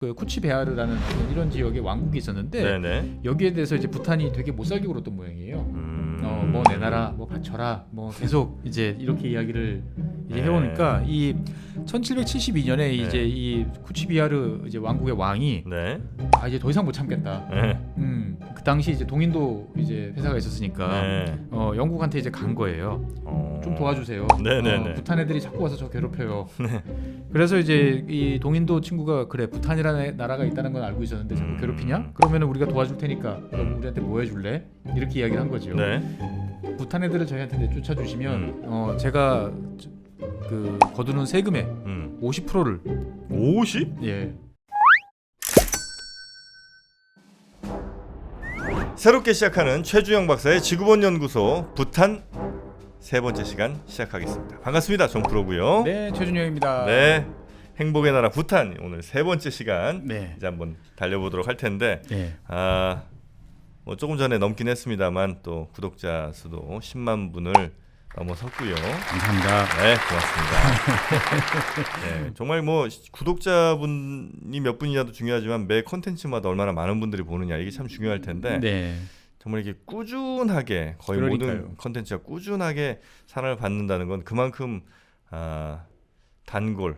그 쿠치베하르라는 이런 지역에 왕국이 있었는데 네네. 여기에 대해서 이제 부탄이 되게 못 살게 굴었던 모양이에요. 뭐 내놔라, 뭐 바쳐라, 뭐 계속 이제 이렇게 이야기를 이제 해오니까 이 1772년에 이제 이 쿠치베하르 이제 왕국의 왕이 네. 이제 더 이상 못 참겠다. 네. 그 당시 이제 동인도 이제 회사가 있었으니까 네. 영국한테 이제 간 거예요. 좀 도와주세요. 네네네. 부탄 애들이 자꾸 와서 저 괴롭혀요. 그래서 이제 이 동인도 친구가 그래 부탄이라는 나라가 있다는 건 알고 있었는데 자꾸 괴롭히냐? 그러면 우리가 도와줄 테니까 그럼 우리한테 뭐 해줄래? 이렇게 이야기를 한 거죠. 네. 부탄 애들을 저희한테 내쫓아 주시면 제가 그 거두는 세금의 50%를 50? 예. 새롭게 시작하는 최주영 박사의 지구본 연구소 부탄 세 번째 시간 시작하겠습니다. 반갑습니다. 정프로고요. 네, 최준영입니다. 네. 행복의 나라 부탄 오늘 세 번째 시간 네. 이제 한번 달려보도록 할 텐데 네. 뭐 조금 전에 넘긴 했습니다만 또 구독자 수도 10만 분을 넘어섰고요. 감사합니다. 네, 고맙습니다. 네, 정말 뭐 구독자분이 몇 분이냐도 중요하지만 매 콘텐츠마다 얼마나 많은 분들이 보느냐 이게 참 중요할 텐데 네. 정말 이렇게 꾸준하게 거의 그러니까요. 모든 콘텐츠가 꾸준하게 사랑을 받는다는 건 그만큼 단골,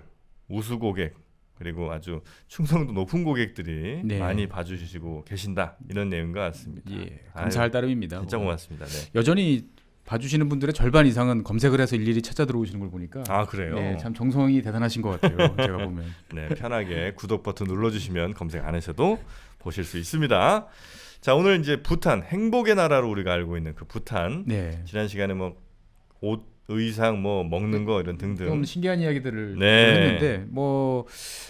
우수 고객 그리고 아주 충성도 높은 고객들이 네. 많이 봐주시고 계신다 이런 내용인 것 같습니다. 예, 감사할 따름입니다. 진짜 고맙습니다. 네. 여전히 봐주시는 분들의 절반 이상은 검색을 해서 일일이 찾아 들어오시는 걸 보니까 그래요? 네, 참 정성이 대단하신 것 같아요. 제가 보면. 네, 편하게 구독 버튼 눌러주시면 검색 안 하셔도 보실 수 있습니다. 자, 오늘 이제 부탄 행복의 나라로 우리가 알고 있는 그 부탄. 네. 지난 시간에 뭐 옷, 의상, 뭐 먹는 거 이런 등등. 좀 신기한 이야기들을 네. 했는데 뭐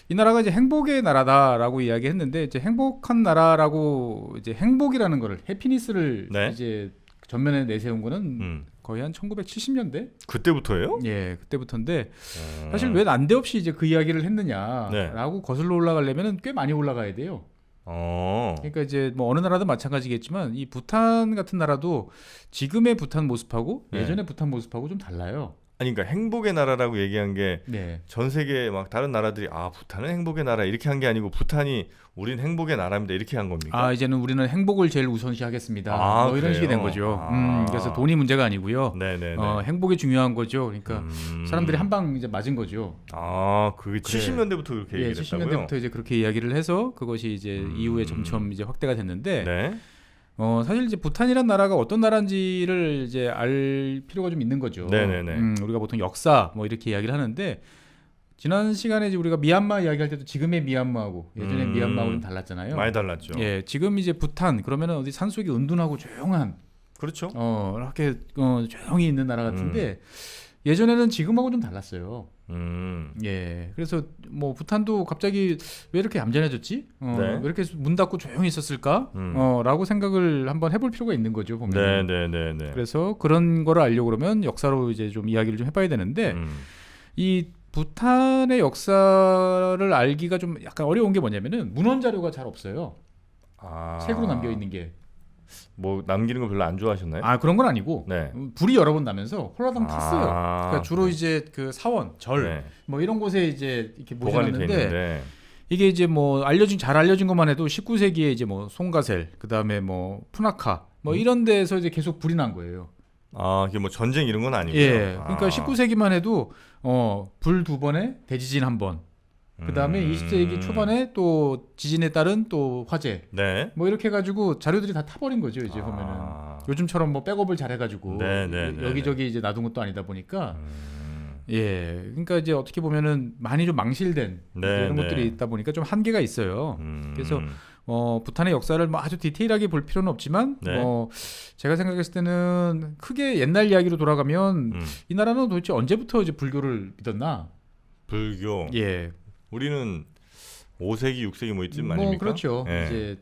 이 나라가 이제 행복의 나라다라고 이야기했는데 이제 행복한 나라라고 이제 행복이라는 거를 해피니스를 네. 이제 전면에 내세운 거는 거의 한 1970년대? 그때부터예요? 예, 그때부터인데 사실 왜 난데없이 이제 그 이야기를 했느냐라고 네. 거슬러 올라가려면 꽤 많이 올라가야 돼요. 그러니까 이제 뭐 어느 나라도 마찬가지겠지만 이 부탄 같은 나라도 지금의 부탄 모습하고 네. 예전의 부탄 모습하고 좀 달라요. 아니 그러니까 행복의 나라라고 얘기한 게 네. 전 세계 막 다른 나라들이 부탄은 행복의 나라 이렇게 한 게 아니고 부탄이 우린 행복의 나라입니다 이렇게 한 겁니까? 이제는 우리는 행복을 제일 우선시하겠습니다. 뭐 이런 그래요? 식이 된 거죠. 그래서 돈이 문제가 아니고요. 네네네. 행복이 중요한 거죠. 그러니까 사람들이 한 방 이제 맞은 거죠. 그게 70년대부터 그렇게 얘기를 했다고요? 70년대부터 이제 그렇게 이야기를 해서 그것이 이제 이후에 점점 이제 확대가 됐는데 네. 사실 이제 부탄이란 나라가 어떤 나라인지를 이제 알 필요가 좀 있는 거죠. 네네네. 우리가 보통 역사 뭐 이렇게 이야기를 하는데 지난 시간에 이제 우리가 미얀마 이야기할 때도 지금의 미얀마하고 예전의 미얀마하고 좀 달랐잖아요. 많이 달랐죠. 예, 지금 이제 부탄 그러면은 어디 산속에 은둔하고 조용한 그렇죠. 이렇게 조용히 있는 나라 같은데 예전에는 지금하고 좀 달랐어요. 예, 그래서 뭐 부탄도 갑자기 왜 이렇게 얌전해졌지? 네. 왜 이렇게 문 닫고 조용히 있었을까? 라고 생각을 한번 해볼 필요가 있는 거죠, 보면. 네네네. 그래서 그런 거를 알려고 그러면 역사로 이제 좀 이야기를 좀 해봐야 되는데 이 부탄의 역사를 알기가 좀 약간 어려운 게 뭐냐면은 문헌 자료가 잘 없어요. 책으로 남겨 있는 게. 뭐 남기는 거 별로 안 좋아하셨나요? 그런 건 아니고 네. 불이 여러 번 나면서 홀라당 탔어요. 그러니까 주로 이제 그 사원, 절 네. 뭐 이런 곳에 이제 이렇게 보관이 돼 모셔놨는데 있는데 이게 이제 뭐 잘 알려진 것만 해도 19세기에 이제 뭐 송가셀, 그다음에 뭐 푸나카 뭐 이런 데서 이제 계속 불이 난 거예요. 이게 뭐 전쟁 이런 건 아니고요. 예. 그러니까 19세기만 해도 불 2번에 대지진 1번. 그다음에 20세기 초반에 또 지진에 따른 또 화재. 네. 뭐 이렇게 해 가지고 자료들이 다 타버린 거죠, 이제 보면은. 요즘처럼 뭐 백업을 잘 해가지고 여기저기 이제 놔둔 것도 아니다 보니까 예, 그러니까 이제 어떻게 보면은 많이 좀 망실된 이런 것들이 있다 보니까 좀 한계가 있어요. 그래서 부탄의 역사를 뭐 아주 디테일하게 볼 필요는 없지만 제가 생각했을 때는 크게 옛날 이야기로 돌아가면 이 나라는 도대체 언제부터 이제 불교를 믿었나? 불교. 예. 우리는 5세기, 6세기 뭐 이쯤 아닙니까? 그렇죠. 예. 이제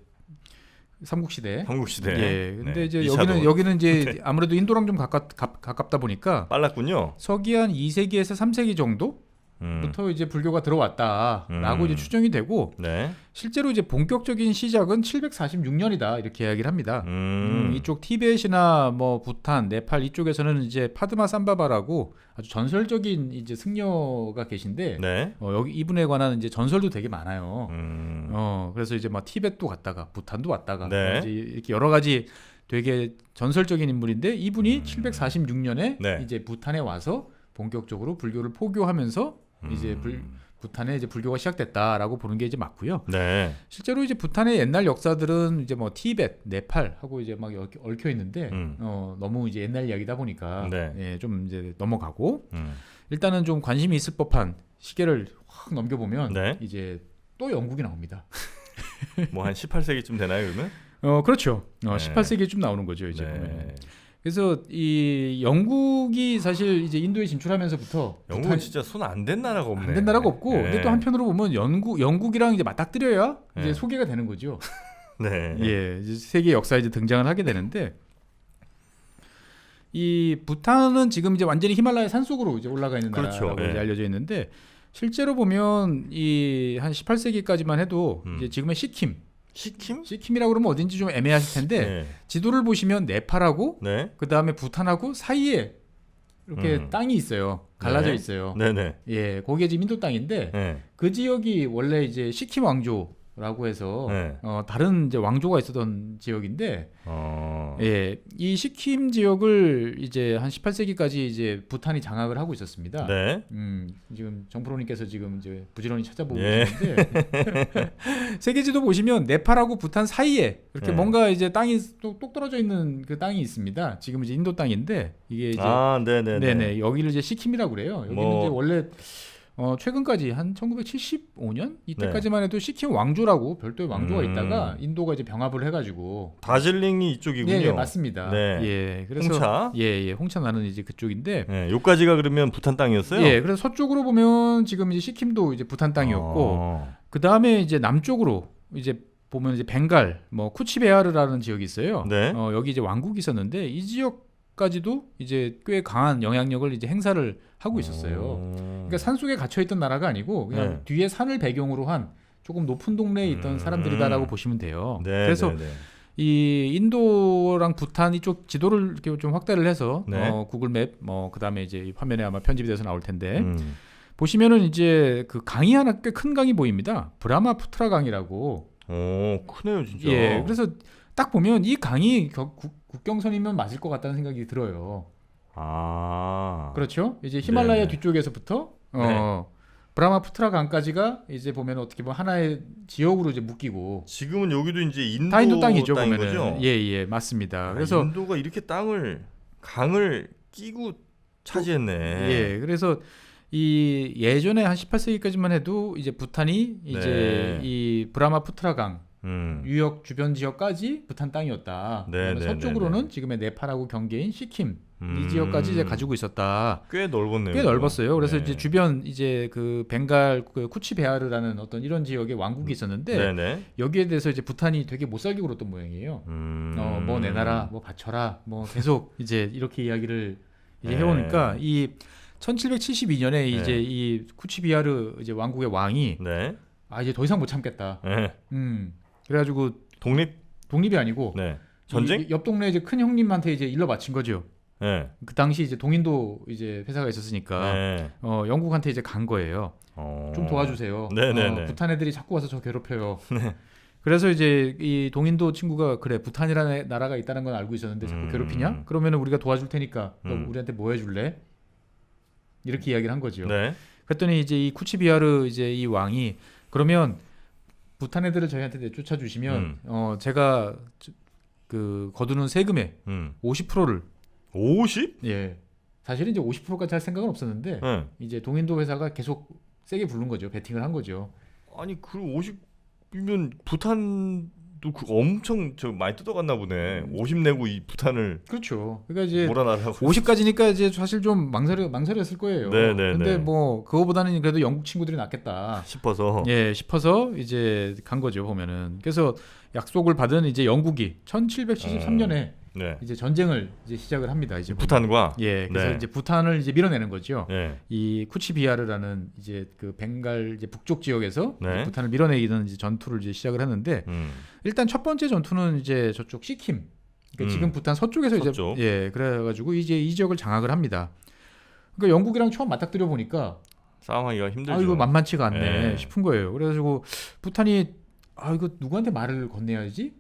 삼국시대. 삼국시대. 예. 근데 네. 이제 2차도. 여기는 이제 아무래도 인도랑 좀 가깝다 보니까 빨랐군요. 서기 한 2세기에서 3세기 정도 부터 이제 불교가 들어왔다라고 이제 추정이 되고 네. 실제로 이제 본격적인 시작은 746년이다 이렇게 이야기를 합니다. 이쪽 티벳이나 뭐 부탄, 네팔 이쪽에서는 이제 파드마 삼바바라고 아주 전설적인 이제 승려가 계신데 네. 여기 이분에 관한 이제 전설도 되게 많아요. 그래서 이제 막 티벳도 갔다가 부탄도 왔다가 네. 이제 이렇게 여러 가지 되게 전설적인 인물인데 이분이 746년에 네. 이제 부탄에 와서 본격적으로 불교를 포교하면서 이제 부탄에 이제 불교가 시작됐다라고 보는 게 이제 맞고요. 네. 실제로 이제 부탄의 옛날 역사들은 이제 뭐 티벳, 네팔 하고 이제 막 얽혀 있는데 너무 이제 옛날 이야기다 보니까 네. 예, 좀 이제 넘어가고 일단은 좀 관심이 있을 법한 시계를 확 넘겨보면 네. 이제 또 영국이 나옵니다. 뭐 한 18세기쯤 되나요, 그러면? 그렇죠. 네. 18세기쯤 나오는 거죠, 이제. 네. 그래서 이 영국이 사실 이제 인도에 진출하면서부터 영국은 진짜 손 안 댄 나라가 없네. 안 된 나라가 없고, 네. 근데 또 한편으로 보면 영국이랑 이제 맞닥뜨려야 이제 네. 소개가 되는 거죠. 네. 예, 이제 세계 역사에 이제 등장을 하게 되는데 이 부탄은 지금 이제 완전히 히말라야 산속으로 이제 올라가 있는 그렇죠. 나라라고 예. 이제 알려져 있는데 실제로 보면 이 한 18세기까지만 해도 이제 지금의 시킴이라고 그러면 어딘지 좀 애매하실 텐데 네. 지도를 보시면 네팔하고 네. 그 다음에 부탄하고 사이에 이렇게 땅이 있어요. 갈라져 네. 있어요. 네네. 예, 거기에 지금 인도 땅인데 네. 그 지역이 원래 이제 시킴 왕조라고 해서 네. 다른 이제 왕조가 있었던 지역인데 어. 예, 이 시킴 지역을 이제 한 18세기까지 이제 부탄이 장악을 하고 있었습니다. 네. 지금 정프로님께서 지금 이제 부지런히 찾아보고 예. 계시는데 세계지도 보시면 네팔하고 부탄 사이에 이렇게 네. 뭔가 이제 땅이 똑 떨어져 있는 그 땅이 있습니다. 지금 이제 인도 땅인데 이게 이제 네네네. 네네 여기를 이제 시킴이라고 그래요. 여기는 뭐- 이제 원래 최근까지 한 1975년 이때까지만 해도 시킴 왕조라고 별도의 왕조가 있다가 인도가 이제 병합을 해가지고 다즐링이 이쪽이군요. 예, 맞습니다. 네. 예, 그래서 홍차. 예, 홍차 나는 이제 그쪽인데 네. 요까지가 그러면 부탄 땅이었어요? 예, 그래서 서쪽으로 보면 지금 이제 시킴도 이제 부탄 땅이었고 그 다음에 이제 남쪽으로 이제 보면 이제 벵갈, 뭐 쿠치베하르라는 지역이 있어요. 네. 여기 이제 왕국이 있었는데 이 지역까지도 이제 꽤 강한 영향력을 이제 행사를 하고 있었어요. 그러니까 산 속에 갇혀 있던 나라가 아니고 그냥 네. 뒤에 산을 배경으로 한 조금 높은 동네에 있던 사람들이다라고 보시면 돼요. 네. 그래서 네. 이 인도랑 부탄 이쪽 지도를 이렇게 좀 확대를 해서 네. 구글맵 뭐 그다음에 이제 이 화면에 아마 편집이 돼서 나올 텐데 보시면은 이제 그 강이 하나 꽤 큰 강이 보입니다. 브라마푸트라 강이라고. 크네요 진짜. 예, 그래서 딱 보면 이 강이 국경선이면 맞을 것 같다는 생각이 들어요. 그렇죠? 이제 히말라야 네네. 뒤쪽에서부터 네. 브라마푸트라 강까지가 이제 보면 어떻게 보면 하나의 지역으로 이제 묶이고 지금은 여기도 이제 인도 다 인도 땅이죠 땅인 보면은. 거죠? 예, 맞습니다. 그래서 인도가 이렇게 강을 끼고 차지했네. 예, 그래서 이 예전에 한 18세기까지만 해도 이제 부탄이 이제 네. 이 브라마푸트라 강 유역 주변 지역까지 부탄 땅이었다. 네, 그러면 네, 서쪽으로는 네, 네. 지금의 네팔하고 경계인 시킴 이 지역까지 이제 가지고 있었다. 꽤 넓었네요. 꽤 넓었어요. 그래서 네. 이제 주변 이제 그 벵갈 그 쿠치베하르라는 어떤 이런 지역의 왕국이 있었는데 네네. 여기에 대해서 이제 부탄이 되게 못 살게 굴었던 모양이에요. 뭐 내놔라, 뭐 바쳐라, 뭐 계속 이제 이렇게 이야기를 이제 네. 해오니까 이 1772년에 이제 네. 이 쿠치베하르 이제 왕국의 왕이 네. 이제 더 이상 못 참겠다. 네. 그래가지고 독립이 아니고 네. 전쟁? 옆 동네 이제 큰 형님한테 이제 일러 바친 거죠. 네. 그 당시 이제 동인도 이제 회사가 있었으니까 네. 영국한테 이제 간 거예요. 좀 도와주세요. 네네네. 부탄 애들이 자꾸 와서 저 괴롭혀요. 그래서 이제 이 동인도 친구가 그래 부탄이라는 나라가 있다는 건 알고 있었는데 자꾸 괴롭히냐? 그러면은 우리가 도와줄 테니까 너 우리한테 뭐 해줄래? 이렇게 이야기를 한 거죠. 네. 그랬더니 이제 이 쿠치비하르 이제 이 왕이 그러면 부탄 애들을 저희한테 내쫓아 주시면 제가 그 거두는 세금의 50%를 50? 예. 사실은 이제 50%까지 할 생각은 없었는데 네. 이제 동인도 회사가 계속 세게 부른 거죠. 베팅을 한 거죠. 아니 그 50이면 부탄도 엄청 많이 뜯어갔나 보네. 50 내고 이 부탄을 그렇죠. 그러니까 이제 몰아나라고. 50까지니까 이제 사실 좀 망설였을 거예요. 네네네. 근데 뭐 그거보다는 그래도 영국 친구들이 낫겠다. 싶어서. 예, 싶어서 이제 간 거죠 보면은. 그래서 약속을 받은 이제 영국이 1773년에 네. 이제 전쟁을 이제 시작을 합니다. 이제 부탄과 예, 그래서 네. 이제 부탄을 이제 밀어내는 거죠. 네. 이 쿠치비하르라는 이제 그 벵갈 이제 북쪽 지역에서 네. 이제 부탄을 밀어내기는 이제 전투를 이제 시작을 하는데 일단 첫 번째 전투는 이제 저쪽 시킴, 그러니까 지금 부탄 서쪽에서 서쪽. 이제 예, 그래가지고 이제 이 지역을 장악을 합니다. 그러니까 영국이랑 처음 맞닥뜨려 보니까 싸움하기가 힘들죠. 아 이거 만만치가 않네 네. 싶은 거예요. 그래가지고 부탄이 아 이거 누구한테 말을 건네야지?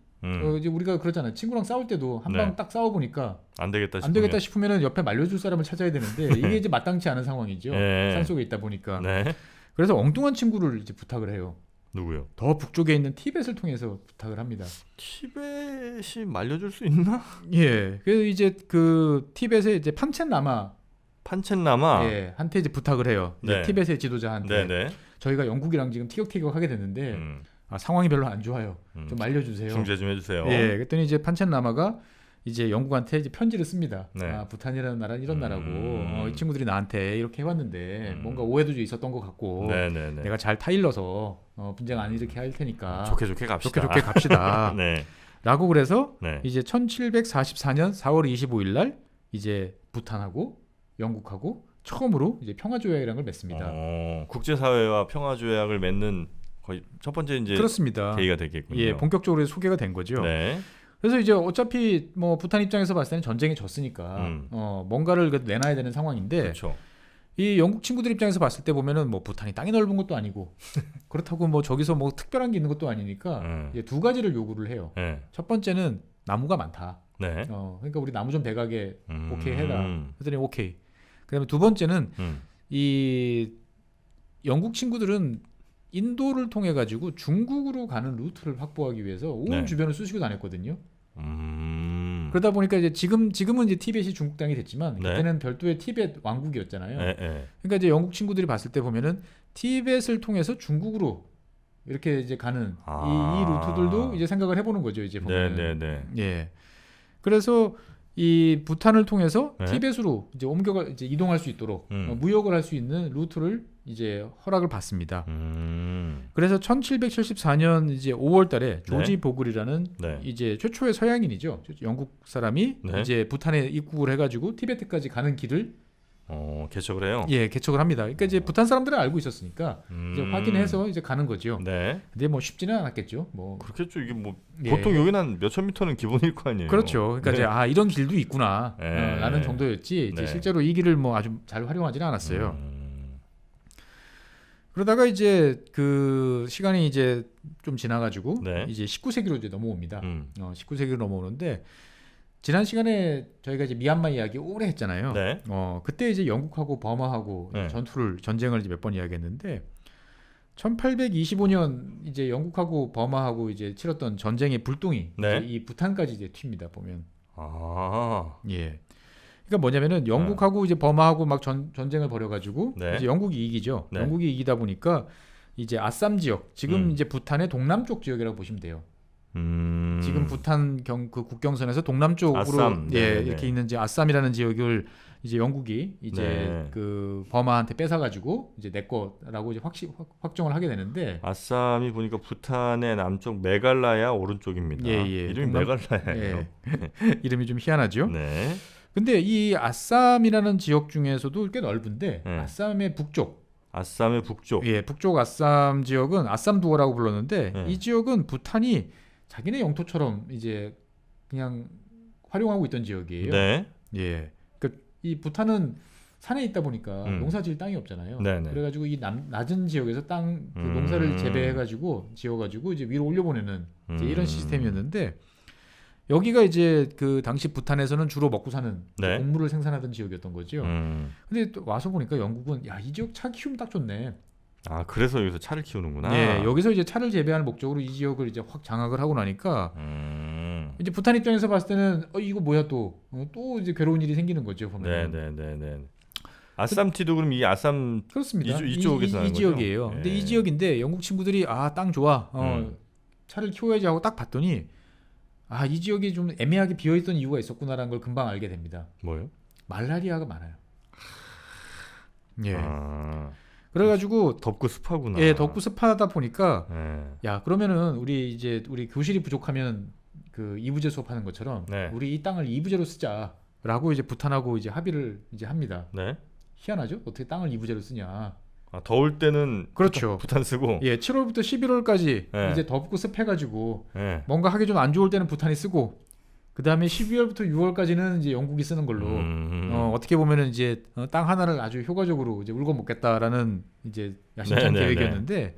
이제 우리가 그러잖아요. 친구랑 싸울 때도 한 방 딱 싸워 보니까 안 되겠다 안 되겠다 싶으면은 옆에 말려줄 사람을 찾아야 되는데 이게 이제 마땅치 않은 상황이죠. 네. 산속에 있다 보니까. 네. 그래서 엉뚱한 친구를 이제 부탁을 해요. 누구요? 더 북쪽에 있는 티벳을 통해서 부탁을 합니다. 티벳이 말려줄 수 있나? 예. 그래서 이제 그 티벳의 이제 판첸라마 판첸라마. 예, 한테 이제 부탁을 해요. 이제 네. 티벳의 지도자한테. 네네. 저희가 영국이랑 지금 티격태격하게 됐는데 아, 상황이 별로 안 좋아요. 좀 말려주세요. 중재 좀 해주세요. 예, 그랬더니 이제 판첸라마가 이제 영국한테 이제 편지를 씁니다. 네. 아, 부탄이라는 나라는 이런 나라고 이 친구들이 나한테 이렇게 해왔는데 뭔가 오해도 좀 있었던 것 같고 네네네. 내가 잘 타일러서 분쟁 안 일으키게 할 테니까 좋게 갑시다. 좋게 갑시다. 네. 라고 그래서 네. 이제 1744년 4월 25일 날 이제 부탄하고 영국하고 처음으로 이제 평화조약이라는 걸 맺습니다. 국제사회와 평화조약을 맺는 거의 첫 번째 이제 그렇습니다. 계기가 되겠군요. 예, 본격적으로 소개가 된 거죠. 네. 그래서 이제 어차피 뭐 부탄 입장에서 봤을 때는 전쟁에 졌으니까 뭔가를 그래도 내놔야 되는 상황인데 그렇죠. 이 영국 친구들 입장에서 봤을 때 보면은 뭐 부탄이 땅이 넓은 것도 아니고 그렇다고 뭐 저기서 뭐 특별한 게 있는 것도 아니니까 이제 두 가지를 요구를 해요. 네. 첫 번째는 나무가 많다. 네. 그러니까 우리 나무 좀 배가게 오케이 해라. 그랬더니 오케이. 그다음에 두 번째는 이 영국 친구들은 인도를 통해 가지고 중국으로 가는 루트를 확보하기 위해서 온 네. 주변을 쑤시고 다녔거든요. 그러다 보니까 이제 지금은 이제 티벳이 중국 땅이 됐지만 네. 그때는 별도의 티벳 왕국이었잖아요. 네. 그러니까 이제 영국 친구들이 봤을 때 보면은 티벳을 통해서 중국으로 이렇게 이제 가는 이 루트들도 이제 생각을 해보는 거죠. 이제 보면. 네. 예. 그래서 이 부탄을 통해서 네. 티벳으로 이제 이제 이동할 수 있도록 무역을 할 수 있는 루트를 이제 허락을 받습니다. 그래서 1774년 이제 5월달에 조지 보글이라는 네. 이제 최초의 서양인이죠. 영국 사람이 네. 이제 부탄에 입국을 해가지고 티베트까지 가는 길을 개척을 해요. 예, 개척을 합니다. 그러니까 이제 부탄 사람들은 알고 있었으니까 이제 확인해서 이제 가는 거죠. 네. 근데 뭐 쉽지는 않았겠죠. 뭐 그렇겠죠. 이게 뭐 예. 보통 여기는 한 몇천 미터는 기본일 거 아니에요. 그렇죠. 그러니까 네. 이제 이런 길도 있구나 네. 라는 정도였지 이제 네. 실제로 이 길을 뭐 아주 잘 활용하지는 않았어요. 그러다가 이제 그 시간이 이제 좀 지나가지고 네. 이제 19세기로 이제 넘어옵니다. 19세기로 넘어오는데 지난 시간에 저희가 이제 미얀마 이야기 오래 했잖아요. 네. 그때 이제 영국하고 버마하고 네. 전쟁을 이제 몇 번 이야기했는데 1825년 이제 영국하고 버마하고 이제 치렀던 전쟁의 불똥이 네. 이제 이 부탄까지 이제 튑니다 보면. 예. 그러니까 뭐냐면은 영국하고 이제 버마하고 막 전쟁을 벌여가지고 네. 이제 영국이 이기죠. 네. 영국이 이기다 보니까 이제 아쌈 지역, 지금 이제 부탄의 동남쪽 지역이라고 보시면 돼요. 지금 부탄 그 국경선에서 동남쪽으로 아쌈. 예, 네, 이렇게 네. 있는 이제 아쌈이라는 지역을 이제 영국이 이제 네. 그 버마한테 뺏어가지고 이제 내 거라고 이제 확정을 하게 되는데 아쌈이 보니까 부탄의 남쪽 메갈라야 오른쪽입니다. 예. 이름이 메갈라야예요. 이름이 좀 희한하죠. 네. 근데 이 아쌈이라는 지역 중에서도 꽤 넓은데 네. 아쌈의 북쪽, 아쌈의 북쪽. 예, 북쪽 아쌈 지역은 아쌈 두어라고 불렀는데 네. 이 지역은 부탄이 자기네 영토처럼 이제 그냥 활용하고 있던 지역이에요. 네. 예, 그러니까 이 부탄은 산에 있다 보니까 농사지을 땅이 없잖아요. 네네. 그래가지고 이 낮은 지역에서 그 농사를 재배해가지고 지어가지고 이제 위로 올려보내는 이제 이런 시스템이었는데 여기가 이제 그 당시 부탄에서는 주로 먹고 사는 네. 곡물을 생산하던 지역이었던 거죠. 근데 또 와서 보니까 영국은 야, 이 지역 차 키우면 딱 좋네. 그래서 여기서 차를 키우는구나. 예, 여기서 이제 차를 재배하는 목적으로 이 지역을 이제 확 장악을 하고 나니까 이제 부탄 입장에서 봤을 때는 이거 뭐야 또 이제 괴로운 일이 생기는 거죠 보면. 네. 아쌈티도 그럼 이 아쌈 그렇습니다. 이쪽에서 이 지역이에요. 근데 이 지역인데 영국 친구들이 땅 좋아. 차를 키워야지 하고 딱 봤더니 이 지역이 좀 애매하게 비어있던 이유가 있었구나라는 걸 금방 알게 됩니다. 뭐요? 말라리아가 많아요. 예. 그래가지고 덥고 습하구나. 예, 덥고 습하다 보니까 네. 야 그러면은 우리 교실이 부족하면 그 이부제 수업하는 것처럼 네. 우리 이 땅을 이부제로 쓰자라고 이제 부탄하고 이제 합의를 이제 합니다. 네. 희한하죠? 어떻게 땅을 이부제로 쓰냐? 더울 때는 그렇죠. 부탄 쓰고. 예, 7월부터 11월까지 네. 이제 덥고 습해가지고 네. 뭔가 하기 좀 안 좋을 때는 부탄이 쓰고, 그 다음에 12월부터 6월까지는 이제 영국이 쓰는 걸로. 어떻게 보면은 이제 땅 하나를 아주 효과적으로 이제 울고 먹겠다라는 이제 야심찬 계획이었는데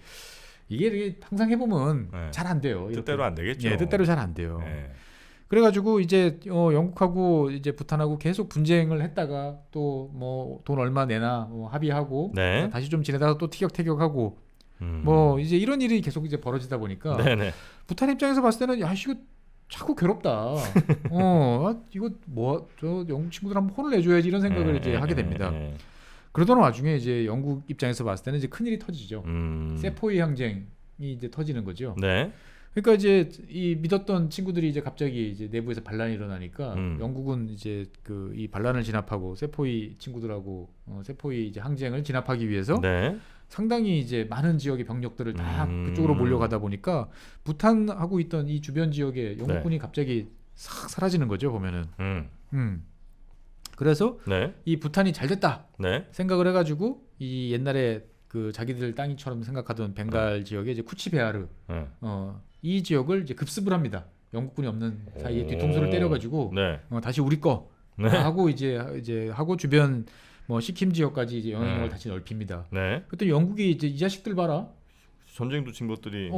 이게 항상 해보면 네. 잘 안 돼요. 뜻대로 안 되겠죠. 예, 뜻대로 잘 안 돼요. 네. 그래가지고 이제 영국하고 이제 부탄하고 계속 분쟁을 했다가 또 뭐 돈 얼마 내나 합의하고 네. 다시 좀 지내다가 또 티격태격하고 뭐 이제 이런 일이 계속 이제 벌어지다 보니까 네네. 부탄 입장에서 봤을 때는 야 이거 자꾸 괴롭다. 이거 뭐 저 영국 친구들 한번 혼을 내줘야지 이런 생각을 이제 하게 됩니다. 그러던 와중에 이제 영국 입장에서 봤을 때는 이제 큰 일이 터지죠. 세포이 항쟁이 이제 터지는 거죠. 네. 그러니까 이제 이 믿었던 친구들이 이제 갑자기 이제 내부에서 반란이 일어나니까 영국은 이제 그 이 반란을 진압하고 세포이 친구들하고 세포이 이제 항쟁을 진압하기 위해서 네. 상당히 이제 많은 지역의 병력들을 다 그쪽으로 몰려가다 보니까 부탄하고 있던 이 주변 지역에 영국군이 갑자기 싹 사라지는 거죠, 보면은. 그래서 네. 이 부탄이 잘 됐다 네. 생각을 해가지고 이 옛날에 그 자기들 땅이처럼 생각하던 벤갈 지역에 이제 쿠치베하르 이 지역을 이제 급습을 합니다. 영국군이 없는 사이에 뒤통수를 때려가지고 네. 다시 우리 거 네. 하고 이제 하고 주변 뭐 시킴 지역까지 이제 영향력을 다시 넓힙니다. 네. 그때 영국이 이제 이 자식들 봐라. 전쟁도 진 것들이.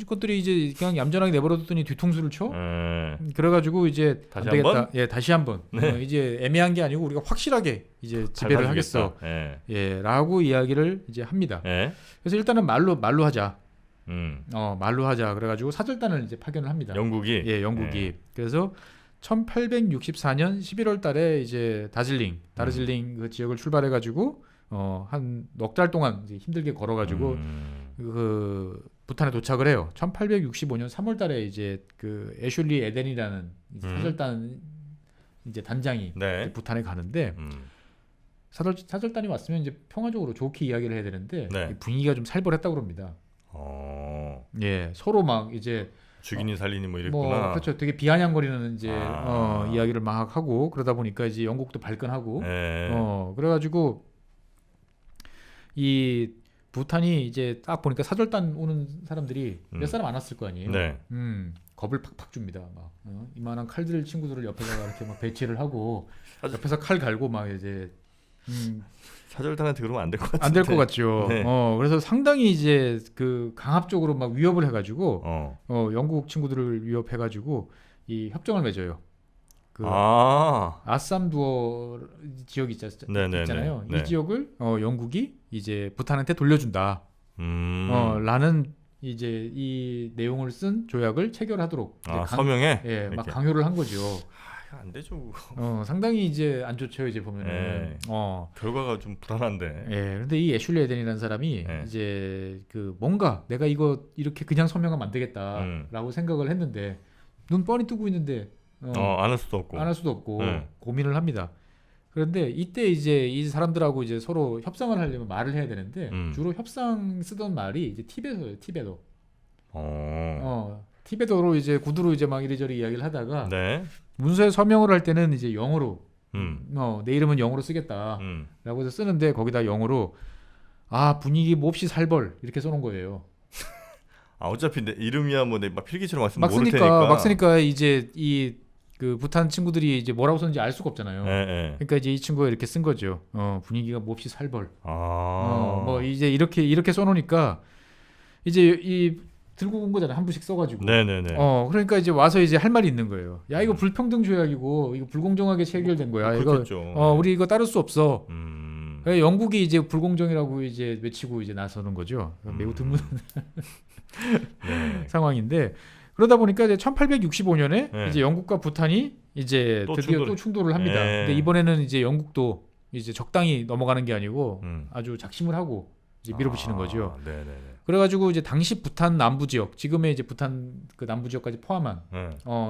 것들이 이제 그냥 얌전하게 내버려뒀더니 뒤통수를 쳐. 네. 그래가지고 이제 다시 안 되겠다. 한번? 예, 다시 한번. 네. 이제 애매한 게 아니고 우리가 확실하게 이제 지배를 하겠어. 네. 예,라고 이야기를 이제 합니다. 네. 그래서 일단은 말로 하자. 말로 하자. 그래가지고 사절단을 이제 파견을 합니다. 영국이. 예, 영국이. 그래서 1864년 11월달에 이제 다르질링 그 지역을 출발해가지고 한 넉 달 동안 이제 힘들게 걸어가지고 그 부탄에 도착을 해요. 1865년 3월달에 이제 그 애슐리 에덴이라는 이제 사절단 이제 단장이 네. 이제 부탄에 가는데 사절단이 왔으면 이제 평화적으로 좋게 이야기를 해야 되는데 네. 분위기가 좀 살벌했다고 그럽니다. 예, 서로 막 이제 죽이니 살리니 뭐 이랬구나. 뭐 그렇죠. 되게 비아냥거리는 이제 이야기를 막 하고 그러다 보니까 이제 영국도 발끈하고 그래가지고 이 부탄이 이제 딱 보니까 사절단 오는 사람들이 몇 사람 안 왔을 거 아니에요. 네. 겁을 팍팍 줍니다. 막 이만한 칼들 친구들을 옆에다가 이렇게 막 배치를 하고 옆에서 칼 갈고 막 이제 사절단한테 그러면 안 될 것 같은데. 안 될 것 같죠. 네. 그래서 상당히 이제 그 강압적으로 막 위협을 해가지고 영국 친구들을 위협해가지고 이 협정을 맺어요. 그 아쌈 두어 지역이 있잖아요. 네. 이 지역을 영국이 이제 부탄한테 돌려준다. 라는 이제 이 내용을 쓴 조약을 체결하도록 서명해. 예, 막 강요를 한 거죠. 안 되죠. 상당히 이제 안 좋죠. 이제 보면은 네. 결과가 좀 불안한데. 예, 근데 이 애슐리 에덴이라는 사람이 이제 그 뭔가 내가 이거 이렇게 그냥 서명하면 안 되겠다라고 생각을 했는데 눈 뻔히 뜨고 있는데 안 할 수도 없고. 고민을 합니다. 그런데 이때 이제 이 사람들하고 이제 서로 협상을 하려면 말을 해야 되는데 주로 협상 쓰던 말이 이제 티베도예요. 티베도로 이제 구두로 이제 막 이리저리 이야기를 하다가 문서에 서명을 할 때는 이제 영어로 내 이름은 영어로 쓰겠다라고 해서 쓰는데 거기다 영어로 분위기 몹시 살벌 이렇게 써놓은 거예요. 어차피 내 이름이야 뭐 내 막 필기처럼 막 모를 테니까. 막 쓰니까 이제 이 그 부탄 친구들이 이제 뭐라고 썼는지 알 수가 없잖아요. 그러니까 이제 이 친구가 이렇게 쓴 거죠. 분위기가 몹시 살벌. 뭐 이제 이렇게 써놓으니까 이제 이 들고 온 거잖아요. 한 부씩 써가지고. 네네네. 그러니까 이제 와서 이제 할 말이 있는 거예요. 야 이거 불평등 조약이고 이거 불공정하게 체결된 거야. 이거 우리 이거 따를 수 없어. 영국이 이제 불공정이라고 이제 외치고 이제 나서는 거죠. 매우 드문 상황인데 그러다 보니까 이제 1865년에 이제 영국과 부탄이 이제 드디어 또 충돌을 합니다. 근데 이번에는 이제 영국도 이제 적당히 넘어가는 게 아니고 아주 작심을 하고 이제 밀어붙이는 거죠. 그래가지고 이제 당시 부탄 남부 지역, 지금의 이제 부탄 그 남부 지역까지 포함한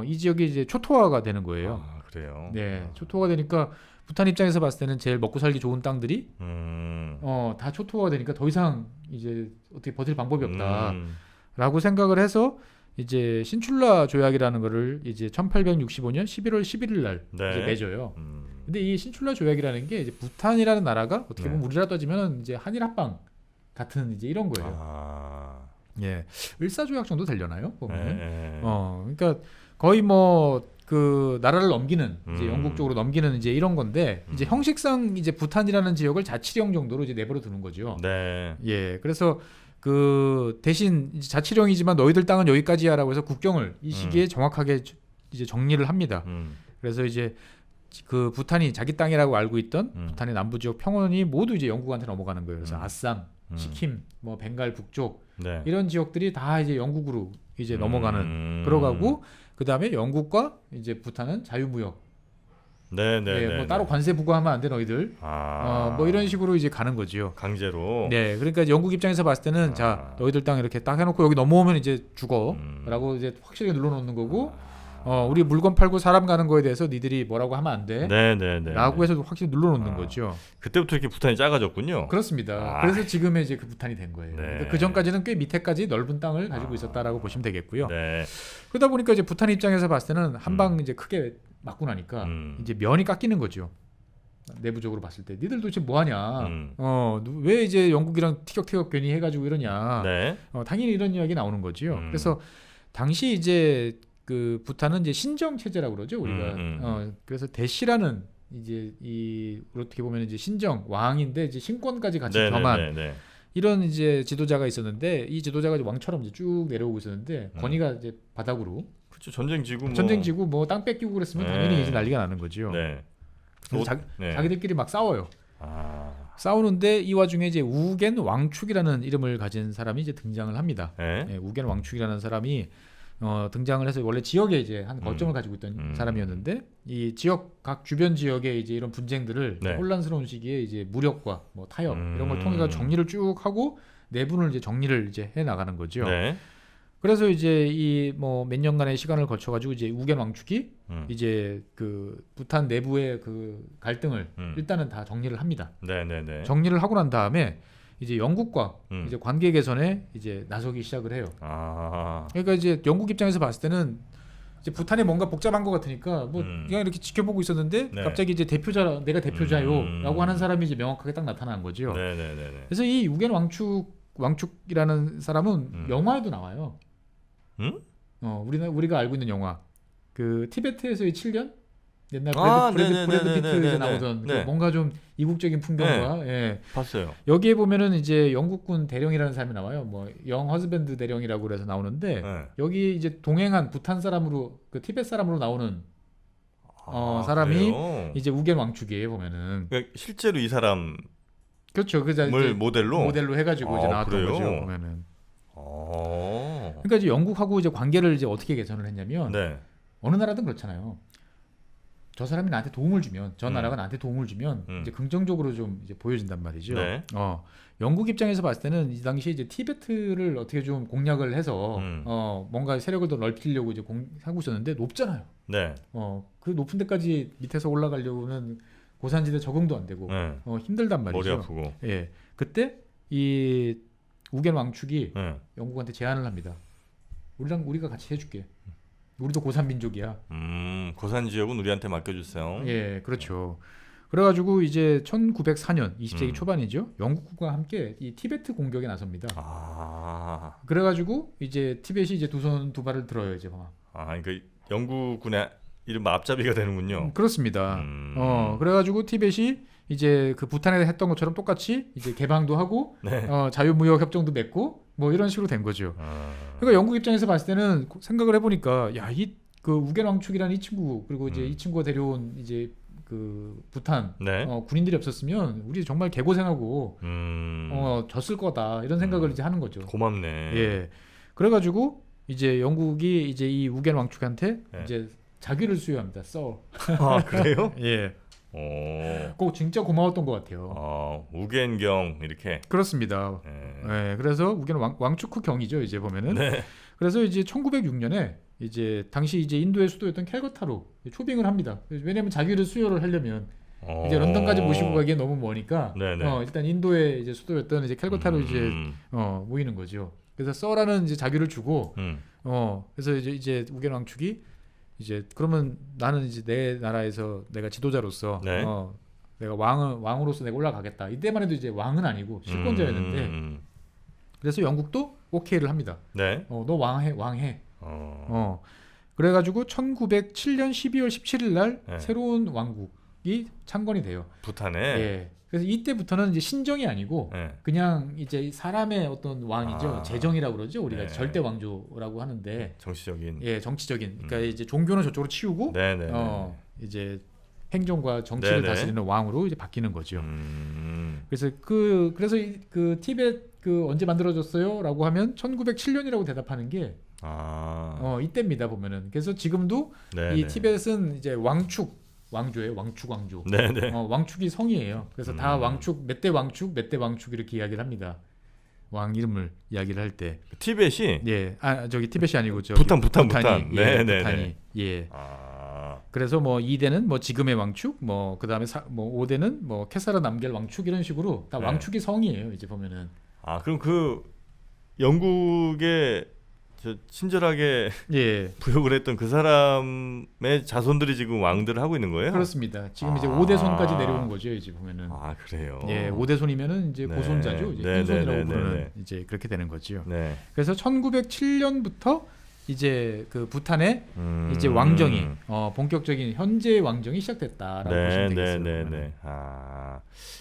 이 지역이 이제 초토화가 되는 거예요. 그래요. 네, 초토화가 되니까 부탄 입장에서 봤을 때는 제일 먹고 살기 좋은 땅들이 다 초토화가 되니까 더 이상 이제 어떻게 버틸 방법이 없다라고 생각을 해서 이제 신출라 조약이라는 거를 이제 1865년 11월 11일 날 네. 이제 맺어요. 근데 이 신출라 조약이라는 게 이제 부탄이라는 나라가 어떻게 보면 우리나라 따지면 이제 한일 합방 같은 이제 이런 거예요. 예, 을사조약 정도 되려나요? 보면. 그러니까 거의 뭐 그 나라를 넘기는 이제 영국 쪽으로 넘기는 이제 이런 건데 이제 형식상 이제 부탄이라는 지역을 자치령 정도로 이제 내버려 두는 거죠. 네. 예, 그래서 그 대신 이제 자치령이지만 너희들 땅은 여기까지야라고 해서 국경을 이 시기에 정확하게 이제 정리를 합니다. 그래서 이제 그 부탄이 자기 땅이라고 알고 있던 부탄의 남부 지역 평원이 모두 이제 영국한테 넘어가는 거예요. 그래서 아쌈, 시킴, 뭐 벵갈 북쪽 네. 이런 지역들이 다 이제 영국으로 이제 넘어가는 그러가고 그 다음에 영국과 이제 부탄은 자유무역. 네. 뭐 따로 관세 부과하면 안 돼 너희들. 뭐 이런 식으로 이제 가는 거지요. 강제로. 네, 그러니까 영국 입장에서 봤을 때는 자 너희들 땅 이렇게 딱 해놓고 여기 넘어오면 이제 죽어라고 이제 확실하게 눌러놓는 거고. 우리 물건 팔고 사람 가는 거에 대해서 니들이 뭐라고 하면 안 돼. 라고 해서 확실히 눌러놓는 거죠. 그때부터 이렇게 부탄이 작아졌군요. 그렇습니다. 그래서 지금의 이제 그 부탄이 된 거예요. 그러니까 그 전까지는 꽤 밑에까지 넓은 땅을 가지고 있었다라고 보시면 되겠고요. 네. 그러다 보니까 이제 부탄 입장에서 봤을 때는 한 방 이제 크게 맞고 나니까 이제 면이 깎이는 거죠. 내부적으로 봤을 때 니들 도대체 뭐 하냐? 왜 이제 영국이랑 티격태격 괜히 해가지고 이러냐? 네. 당연히 이런 이야기 나오는 거지요. 그래서 당시 이제 그 부탄은 이제 신정 체제라고 그러죠 우리가. 그래서 대시라는 이제 이 어떻게 보면 이제 신정 왕인데 이제 신권까지 같이 겸한 이런 이제 지도자가 있었는데 이 지도자가 이제 왕처럼 이제 쭉 내려오고 있었는데 권위가 이제 바닥으로. 그렇죠. 전쟁지구 뭐 땅 뺏기고 그랬으면 당연히 이제 난리가 나는 거죠. 그래서 자기들끼리 막 싸워요. 싸우는데 이 와중에 이제 우겐 왕축이라는 이름을 가진 사람이 이제 등장을 합니다. 우겐 왕축이라는 사람이 등장을 해서 원래 지역에 이제 한 거점을 가지고 있던 사람이었는데 이 지역 각 주변 지역에 이제 이런 분쟁들을 혼란스러운 시기에 이제 무력과 뭐 타협 이런 걸 통해서 정리를 쭉 하고 내분을 이제 정리를 이제 해 나가는 거죠. 그래서 이제 이 뭐 몇 년간의 시간을 거쳐 가지고 이제 우겐 왕축이 이제 그 부탄 내부의 그 갈등을 일단은 다 정리를 합니다. 정리를 하고 난 다음에 이제 영국과 이제 관계 개선에 이제 나서기 시작을 해요. 그러니까 이제 영국 입장에서 봤을 때는 이제 부탄이 뭔가 복잡한 것 같으니까 뭐 그냥 이렇게 지켜보고 있었는데 갑자기 이제 내가 대표자요라고 하는 사람이 이제 명확하게 딱 나타난 거죠. 그래서 이 우겐 왕축이라는 사람은 영화에도 나와요. 우리가 알고 있는 영화 그 티베트에서의 7년 옛날 브래드 피트 나오던 그 뭔가 좀 이국적인 풍경과 봤어요. 여기에 보면은 이제 영국군 대령이라는 사람이 나와요. 뭐 영 허즈밴드 대령이라고 그래서 나오는데 여기 이제 동행한 부탄 사람으로 그 티베트 사람으로 나오는 사람이 그래요? 이제 우겐 왕축이에요 보면은. 그러니까 실제로 이 사람 그렇죠. 을 모델로 해가지고 이제 나왔던 그래요? 거죠 보면은. 그러니까 이제 영국하고 이제 관계를 이제 어떻게 개선을 했냐면 어느 나라든 그렇잖아요. 저 사람이 나한테 도움을 주면 저 나라가 나한테 도움을 주면 이제 긍정적으로 좀 이제 보여진단 말이죠. 영국 입장에서 봤을 때는 이 당시에 이제 티베트를 어떻게 좀 공략을 해서 뭔가 세력을 더 넓히려고 이제 하고 있었는데 높잖아요. 그 높은 데까지 밑에서 올라가려고는 고산지대 적응도 안 되고 힘들단 말이죠. 머리 아프고. 그때 이 우겐 왕축이 영국한테 제안을 합니다. 우리가 같이 해줄게. 우리도 고산 민족이야. 고산 지역은 우리한테 맡겨주세요. 예, 그렇죠. 그래가지고 이제 1904년 20세기 초반이죠. 영국과 함께 이 티베트 공격에 나섭니다. 그래가지고 이제 티벳이 이제 두 손 두 발을 들어요 이제 막. 그러니까 영국군의 이른바 앞잡이가 되는군요. 그렇습니다. 그래가지고 티벳이 이제 그 부탄에 했던 것처럼 똑같이 이제 개방도 하고 자유무역 협정도 맺고 뭐 이런 식으로 된 거죠. 그러니까 영국 입장에서 봤을 때는 생각을 해보니까 야, 이 그 우겐 왕축이라는 이 친구 그리고 이제 이 친구가 데려온 이제 그 부탄 군인들이 없었으면 우리 정말 개고생하고 졌을 거다 이런 생각을 이제 하는 거죠. 고맙네. 예. 그래가지고 이제 영국이 이제 이 우겐 왕축한테 이제 자귀를 수여합니다. 그래요? 예. 꼭 진짜 고마웠던 것 같아요. 우겐경 이렇게. 그렇습니다. 그래서 우겐 왕축 후 경이죠 이제 보면은. 그래서 이제 1906년에 이제 당시 이제 인도의 수도였던 캘커타로 초빙을 합니다. 왜냐하면 자기를 수여를 하려면 이제 런던까지 모시고 가기엔 너무 머니까 일단 인도의 이제 수도였던 이제 캘커타로 이제 모이는 거죠. 그래서 서라는 이제 자기를 주고 그래서 이제 우겐 왕축이 이제 그러면 나는 이제 내 나라에서 내가 지도자로서 네. 내가 왕으로서 내가 올라가겠다. 이때만 해도 이제 왕은 아니고 실권자였는데 그래서 영국도 오케이를 합니다. 네. 너 왕해. 그래가지고 1907년 12월 17일 날 네. 새로운 왕국이 창건이 돼요. 부탄에. 예. 그래서 이때부터는 이제 신정이 아니고 네. 그냥 이제 사람의 어떤 왕이죠. 제정이라고 그러죠. 우리가 네. 절대 왕조라고 하는데 정치적인. 예, 정치적인. 그러니까 이제 종교는 저쪽으로 치우고 네네. 이제 행정과 정치를 네네. 다스리는 왕으로 이제 바뀌는 거죠. 그래서 그래서 그 티벳 언제 만들어졌어요?라고 하면 1907년이라고 대답하는 게 이때입니다 보면은. 그래서 지금도 네네. 이 티벳은 이제 왕조예요. 왕조. 네네. 왕축이 성이에요. 그래서 다 왕축 몇 대 왕축 이렇게 이야기를 합니다. 왕 이름을 이야기를 할 때. 티벳이. 예, 저기 티벳이 아니고 부탄. 예, 네네네. 부탄이. 예. 그래서 뭐 2대는 뭐 지금의 왕축, 뭐 그다음에 뭐 5대는 뭐 케사르 남겔 왕축 이런 식으로 다 왕축이 성이에요. 이제 보면은. 그럼 그 영국의 친절하게 부역을 했던 그 사람의 자손들이 지금 왕들을 하고 있는 거예요? 그렇습니다. 지금 이제 5대 손까지 내려오는 거죠. 이제 보면은. 그래요. 예, 5대 손이면은 이제 네. 고손자죠. 이제 네, 큰손이라고 네, 부르는 네. 이제 그렇게 되는 거죠. 네. 그래서 1907년부터 이제 그 부탄의 이제 왕정이 본격적인 현재 왕정이 시작됐다라고 보시면 되겠습니다. 네.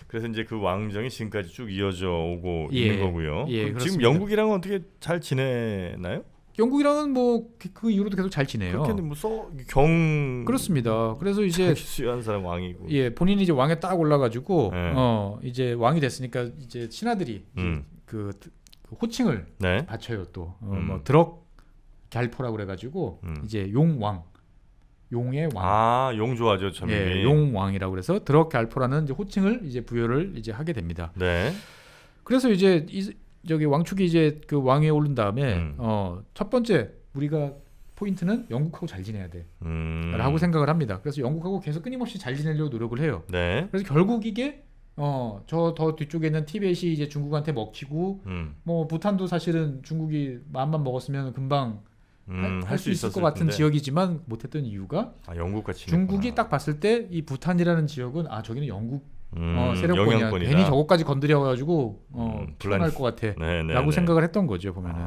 그래서 이제 그 왕정이 지금까지 쭉 이어져 오고 있는 거고요. 예, 지금 그렇습니다. 영국이랑은 어떻게 잘 지내나요? 영국이랑은 뭐 그 이후로도 계속 잘 지내요. 그렇게 뭐 그렇습니다. 그래서 이제 수요한 사람 왕이고. 예, 본인이 이제 왕에 딱 올라가지고 네. 이제 왕이 됐으니까 이제 신하들이 그 호칭을 네. 바쳐요 또. 뭐 드럭 갈포라고 그래가지고 이제 용의 왕. 용 좋아하죠, 참. 예, 용왕이라고 그래서 드럭 갈포라는 이제 호칭을 이제 부여를 이제 하게 됩니다. 네. 그래서 이제 저기 왕축이 이제 그 왕위에 오른 다음에 첫 번째 우리가 포인트는 영국하고 잘 지내야 돼. 라고 생각을 합니다. 그래서 영국하고 계속 끊임없이 잘 지내려고 노력을 해요. 네. 그래서 결국 이게 저 더 뒤쪽에 있는 티벳이 이제 중국한테 먹히고 뭐 부탄도 사실은 중국이 마음만 먹었으면 금방 할 수 있을 것 같은 텐데. 지역이지만 못했던 이유가 영국과 중국이 딱 봤을 때 이 부탄이라는 지역은 저기는 영국 세력권이야. 영향권이다. 괜히 저것까지 건드려가지고 불안할 것 같아. 라고 생각을 했던 거죠 보면은.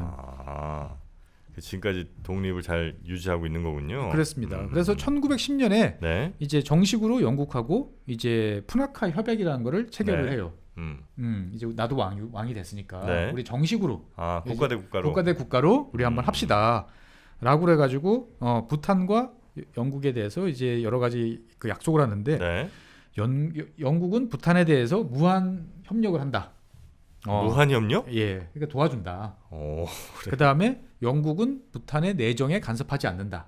지금까지 독립을 잘 유지하고 있는 거군요. 그렇습니다. 그래서 1910년에 네. 이제 정식으로 영국하고 이제 푸나카 협약이라는 거를 체결을 해요. 이제 나도 왕이 됐으니까 우리 정식으로 국가 대 국가로 우리 한번 합시다라고 그래가지고 부탄과 영국에 대해서 이제 여러 가지 그 약속을 하는데 영국은 부탄에 대해서 무한 협력을 한다. 무한 협력? 예, 그러니까 도와준다. 그래. 그 다음에 영국은 부탄의 내정에 간섭하지 않는다.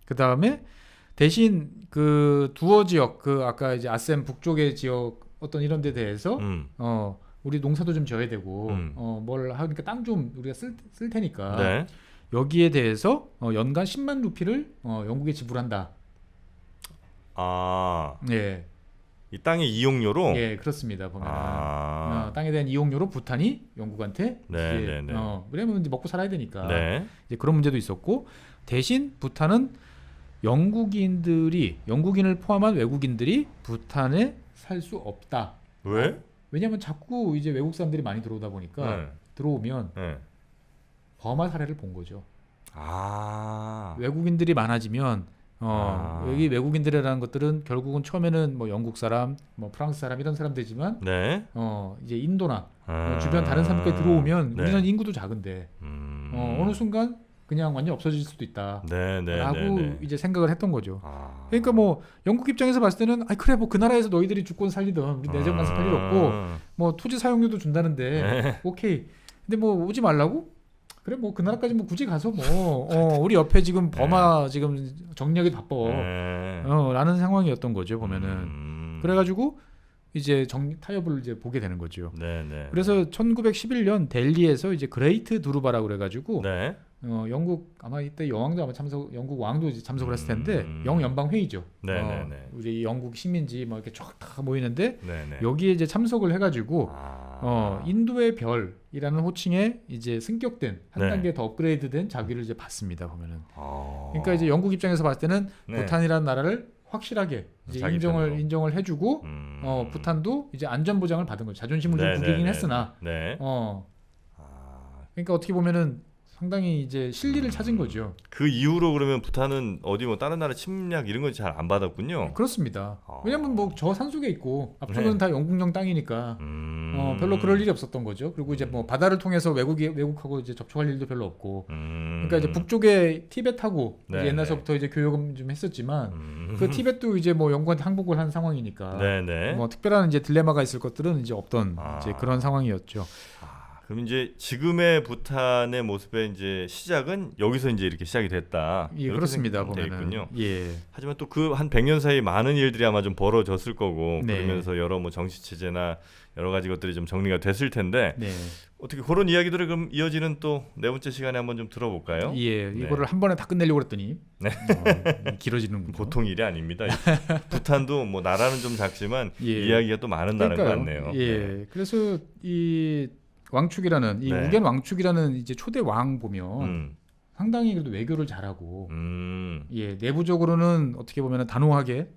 그 다음에 대신 그 두어 지역, 그 아까 이제 아셈 북쪽의 지역 어떤 이런 데 대해서 우리 농사도 좀 져야 되고 뭘 하니까 땅 좀 우리가 쓸 테니까 여기에 대해서 연간 10만 루피를 영국에 지불한다. 예. 이 땅의 이용료로? 예, 그렇습니다. 보면 땅에 대한 이용료로 부탄이 영국한테 왜냐면 이제 먹고 살아야 되니까 이제 그런 문제도 있었고 대신 부탄은 영국인을 포함한 외국인들이 부탄에 살 수 없다. 왜? 왜냐면 자꾸 이제 외국 사람들이 많이 들어오다 보니까 들어오면 범화 사례를 본 거죠. 외국인들이 많아지면 여기 외국인들이라는 것들은 결국은 처음에는 뭐 영국 사람, 뭐 프랑스 사람 이런 사람들이지만 이제 인도나 주변 다른 사람까지 들어오면 우리는 인구도 작은데 어느 순간 그냥 완전 없어질 수도 있다라고 이제 생각을 했던 거죠. 그러니까 뭐 영국 입장에서 봤을 때는 그래 뭐 그 나라에서 너희들이 죽건 살리든 우리 내정 간섭할 일 없고 뭐 토지 사용료도 준다는데 오케이. 근데 뭐 오지 말라고? 그래 뭐 그 나라까지 뭐 굳이 가서 뭐 우리 옆에 지금 범화 지금 정리하기 바빠 라는 상황이었던 거죠 보면은. 그래가지고 이제 타협을 이제 보게 되는 거죠. 그래서 1911년 델리에서 이제 그레이트 두루바라고 그래가지고 영국 아마 이때 여왕도 아마 영국 왕도 이제 참석을 했을 텐데 영연방 회의죠. 네네네. 우리 영국 식민지 뭐 이렇게 쫙 다 모이는데 네네. 여기에 이제 참석을 해가지고 인도의 별이라는 호칭에 이제 승격된 한 네. 단계 더 업그레이드된 자기를 이제 받습니다 보면은. 그러니까 이제 영국 입장에서 봤을 때는 네. 부탄이라는 나라를 확실하게 이제 자기 편으로. 인정을 해주고 부탄도 이제 안전 보장을 받은 거죠. 자존심을 좀 구기긴 했으나. 네. 그러니까 어떻게 보면은 상당히 이제 실리를 찾은 거죠. 그 이후로 그러면 부탄은 어디 뭐 다른 나라 침략 이런 건 잘 안 받았군요. 그렇습니다. 왜냐면 뭐 저 산속에 있고 앞쪽은 네. 다 영국령 땅이니까 별로 그럴 일이 없었던 거죠. 그리고 이제 뭐 바다를 통해서 외국하고 이제 접촉할 일도 별로 없고. 그러니까 이제 북쪽에 티벳하고 이제 옛날서부터 이제 교역은 좀 했었지만 그 티벳도 이제 뭐 영국한테 항복을 한 상황이니까 뭐 특별한 이제 딜레마가 있을 것들은 이제 없던 이제 그런 상황이었죠. 그럼 이제 지금의 부탄의 모습의 이제 시작은 여기서 이제 이렇게 시작이 됐다. 예, 그렇습니다. 보면은. 예. 하지만 또 그 한 100년 사이 많은 일들이 아마 좀 벌어졌을 거고 네. 그러면서 여러 뭐 정치 체제나 여러 가지 것들이 좀 정리가 됐을 텐데 네. 어떻게 그런 이야기들을 그럼 이어지는 또 네 번째 시간에 한번 좀 들어볼까요? 예, 네. 이거를 한 번에 다 끝내려고 그랬더니 길어지는 보통 일이 아닙니다. 부탄도 뭐 나라는 좀 작지만 이야기가 또 많은 나라인 것 같네요. 예. 네. 그래서 이 왕축이라는 이 우겐 왕축이라는 이제 초대 왕 보면 상당히 그래도 외교를 잘하고 예, 내부적으로는 어떻게 보면 단호하게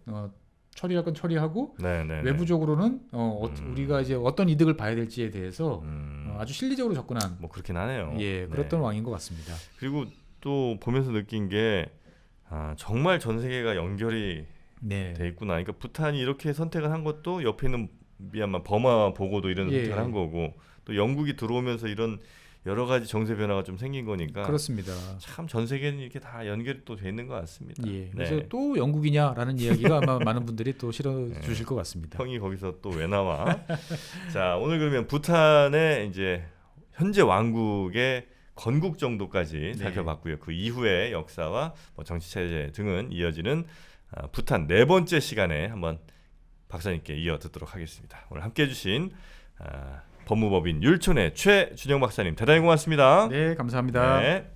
처리할 건 처리하고 외부적으로는 우리가 이제 어떤 이득을 봐야 될지에 대해서 아주 실리적으로 접근한 뭐 그렇긴 하네요. 예, 그랬던 왕인 것 같습니다. 그리고 또 보면서 느낀 게 정말 전 세계가 연결이 돼 있구나. 그러니까 부탄이 이렇게 선택을 한 것도 옆에 있는 미얀마 버마 보고도 이런 선택을 한 거고 또 영국이 들어오면서 이런 여러 가지 정세 변화가 좀 생긴 거니까 그렇습니다. 참 전 세계는 이렇게 다 연결이 또 돼 있는 것 같습니다. 예. 그래서 또 영국이냐라는 이야기가 아마 많은 분들이 또 실어 주실 것 같습니다. 형이 거기서 또 왜 나와? 자, 오늘 그러면 부탄의 이제 현재 왕국의 건국 정도까지 살펴봤고요. 그 이후의 역사와 뭐 정치 체제 등은 이어지는 부탄 네 번째 시간에 한번 박사님께 이어 듣도록 하겠습니다. 오늘 함께해 주신 법무법인 율촌의 최준영 박사님 대단히 고맙습니다. 네, 감사합니다. 네.